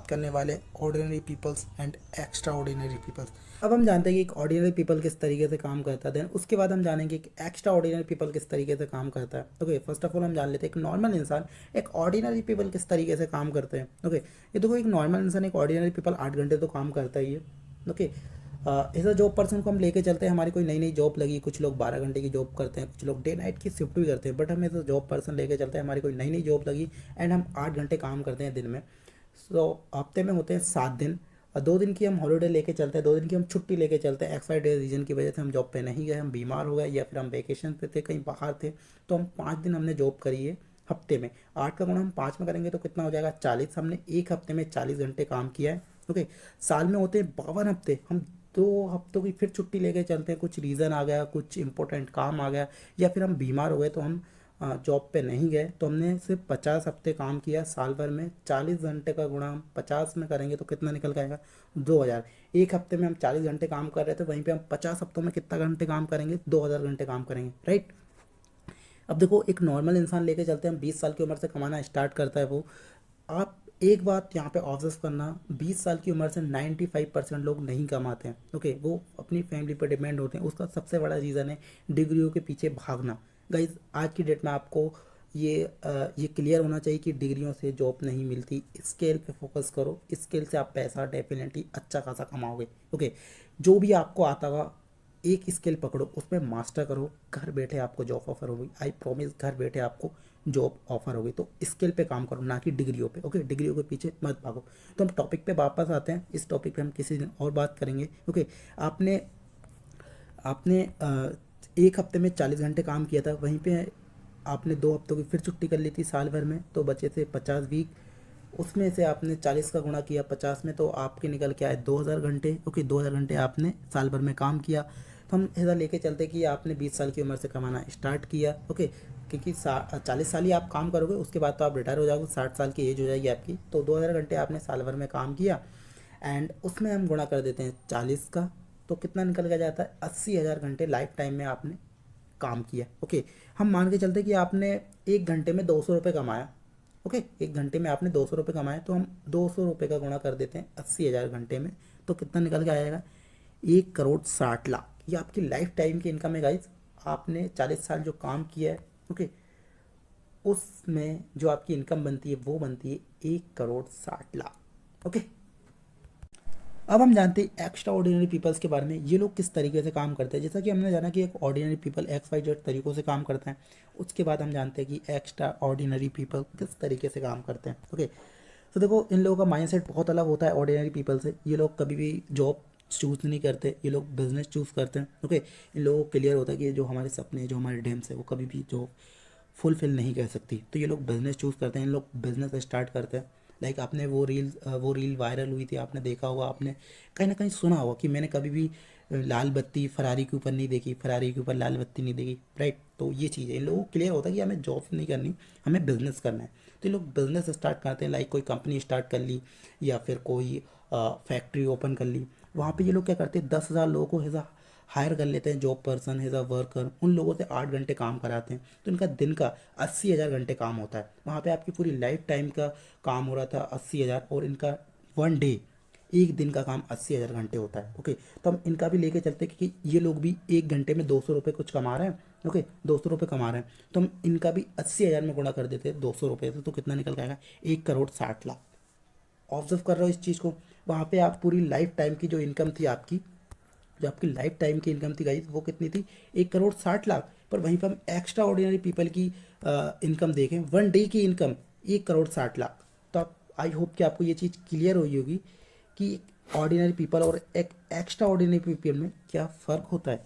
बात करने वाले ordinary peoples and extraordinary peoples. अब हम जानते हैं कि एक ऑर्डिनरी पीपल किस तरीके से काम करता है, देन उसके बाद हम जानेंगे कि एक्स्ट्रा ऑर्डिनरी पीपल किस तरीके से काम करता है। ओके, फर्स्ट ऑफ ऑल हम जान लेते हैं एक नॉर्मल इंसान एक ऑर्डिनरी पीपल किस तरीके से काम करते हैं। ओके, ये देखो एक नॉर्मल इंसान एक ऑर्डिनरी पीपल 8 घंटे तो काम करता ही है। ओके, ऐसा जॉब पर्सन को हम लेके चलते हैं, हमारी कोई नई नई जॉब लगी, कुछ लोग 12 घंटे की जॉब करते हैं, कुछ लोग डे नाइट की शिफ्ट भी करते हैं, बट हम ऐसा जॉब पर्सन लेके चलते हैं, हमारी कोई नई नई जॉब लगी एंड हम 8 घंटे काम करते हैं दिन में। सो हफ्ते में होते हैं 7 दिन और 2 दिन की हम हॉलीडे लेके चलते हैं, 2 दिन की हम छुट्टी लेके चलते हैं। XYZ रीजन की वजह से हम जॉब पे नहीं गए, हम बीमार हो गए या फिर हम वेकेशन पे थे, कहीं बाहर थे, तो हम 5 दिन हमने जॉब करी है हफ्ते में। 8 का गुणा हम 5 में करेंगे तो कितना हो जाएगा 40। हमने एक हफ्ते में 40 घंटे काम किया है। ओके, साल में होते हैं 52 हफ्ते, हम 2 हफ्तों की फिर छुट्टी लेके चलते हैं, कुछ रीज़न आ गया, कुछ इंपॉर्टेंट काम आ गया या फिर हम बीमार हो गए तो हम जॉब पे नहीं गए, तो हमने सिर्फ 50 हफ्ते काम किया साल भर में। 40 घंटे का गुणा हम 50 में करेंगे तो कितना निकल के आएगा 2000। एक हफ्ते में हम 40 घंटे काम कर रहे थे, वहीं पे हम 50 हफ्तों में कितना घंटे काम करेंगे 2000 घंटे काम करेंगे, राइट। अब देखो एक नॉर्मल इंसान लेके चलते हैं, हम 20 साल की उम्र से कमाना स्टार्ट करता है वो। आप एक बात यहाँ पे ऑब्जर्व करना, 20 साल की उम्र से 95% लोग नहीं कमाते हैं। ओके, वो अपनी फैमिली पर डिपेंड होते हैं, उसका सबसे बड़ा रीज़न है डिग्रियों के पीछे भागना। गाइज आज की डेट में आपको ये क्लियर होना चाहिए कि डिग्रियों से जॉब नहीं मिलती, स्केल पे फोकस करो, स्केल से आप पैसा डेफिनेटली अच्छा खासा कमाओगे। ओके, जो भी आपको आता होगा एक स्किल पकड़ो, उसमें मास्टर करो, घर बैठे आपको जॉब ऑफर होगी। आई प्रॉमिस, घर बैठे आपको जॉब ऑफर होगी। तो स्किल पे काम करो, ना कि डिग्रियों पे। ओके, डिग्रियों के पीछे मत भागो। तो हम टॉपिक पे वापस आते हैं, इस टॉपिक पे हम किसी दिन और बात करेंगे। ओके, आपने आपने एक हफ्ते में 40 घंटे काम किया था, वहीं पे आपने 2 हफ्तों की फिर छुट्टी कर ली थी साल भर में, तो बचे थे 50 वीक। उसमें से आपने 40 का गुणा किया 50 में, तो आपके निकल के आए 2000 घंटे। ओके, 2000 घंटे आपने साल भर में काम किया। तो हम ऐसा लेके चलते कि आपने 20 साल की उम्र से कमाना स्टार्ट किया। ओके, क्योंकि 40 साल ही आप काम करोगे, उसके बाद तो आप रिटायर हो जाओगे, 60 साल की एज हो जाएगी आपकी। तो 2000 घंटे आपने साल भर में काम किया एंड उसमें हम गुणा कर देते हैं 40 का, तो कितना निकल के जाता है 80,000 घंटे लाइफ टाइम में आपने काम किया। ओके, हम मान के चलते कि आपने एक घंटे में 200 रुपये कमाया। ओके, एक घंटे में आपने 200 रुपये कमाए, तो हम 200 रुपये का गुणा कर देते हैं 80,000 घंटे में, तो कितना निकल के आएगा 1,60,00,000। ये आपकी लाइफ टाइम की इनकम है गाइज। आपने 40 साल जो काम किया है, ओके, उसमें जो आपकी इनकम बनती है वो बनती है 1,60,00,000। ओके, अब हम जानते हैं एक्स्ट्रा ऑर्डिनरी पीपल्स के बारे में, ये लोग किस तरीके से काम करते हैं। जैसा कि हमने जाना कि एक ऑर्डिनरी पीपल XYZ तरीक़ों से काम करते हैं, उसके बाद हम जानते हैं कि एक्स्ट्रा ऑर्डिनरी पीपल किस तरीके से काम करते हैं। ओके, तो देखो इन लोगों का माइंडसेट बहुत अलग होता है ऑर्डिनरी पीपल से। ये लोग कभी भी जॉब चूज़ नहीं करते, ये लोग बिजनेस चूज़ करते हैं। ओके, इन लोगों को क्लियर होता है कि जो हमारे सपने, जो हमारे ड्रीम्स है, वो कभी भी जॉब फुलफिल नहीं कर सकती, तो ये लोग बिजनेस चूज़ करते हैं, इन लोग बिजनेस स्टार्ट करते हैं। लाइक आपने वो रील वायरल हुई थी, आपने देखा होगा, आपने कहीं ना कहीं सुना होगा कि मैंने कभी भी लाल बत्ती फरारी के ऊपर नहीं देखी, फरारी के ऊपर लाल बत्ती नहीं देखी, राइट। तो ये चीज़ है, इन लोगों को क्लियर होता है कि हमें जॉब नहीं करनी, हमें बिजनेस करना है। तो ये लोग बिजनेस स्टार्ट करते हैं, लाइक कोई कंपनी स्टार्ट कर ली या फिर कोई फैक्ट्री ओपन कर ली। वहाँ पे ये लोग क्या करते हैं, 10,000 लोगों को ऐसा हायर कर लेते हैं, job person as a worker, उन लोगों से 8 घंटे काम कराते हैं, तो इनका दिन का 80,000 घंटे काम होता है। वहाँ पे आपकी पूरी लाइफ टाइम का काम हो रहा था 80,000, और इनका वन डे, एक दिन का काम 80,000 घंटे होता है। ओके, तो हम इनका भी लेके चलते हैं कि ये लोग भी एक घंटे में 200 रुपये कुछ कमा रहे हैं। ओके, 200 रुपये कमा रहे हैं, तो हम इनका भी 80,000 में गुणा कर देते हैं 200 रुपये से, तो कितना निकल के आएगा 1,60,00,000। ऑब्जर्व कर रहे हो इस चीज़ को। वहाँ पे आप पूरी लाइफ टाइम की जो इनकम थी आपकी, जो आपकी लाइफ टाइम की इनकम थी गाइस, वो कितनी थी 1,60,00,000। पर वहीं पर हम एक्स्ट्रा ऑर्डिनरी पीपल की इनकम देखें, वन डे की इनकम 1,60,00,000। तो आप, आई होप कि आपको ये चीज़ क्लियर हुई होगी कि ऑर्डिनरी पीपल और एक एक्स्ट्रा ऑर्डिनरी पीपल में क्या फ़र्क होता है।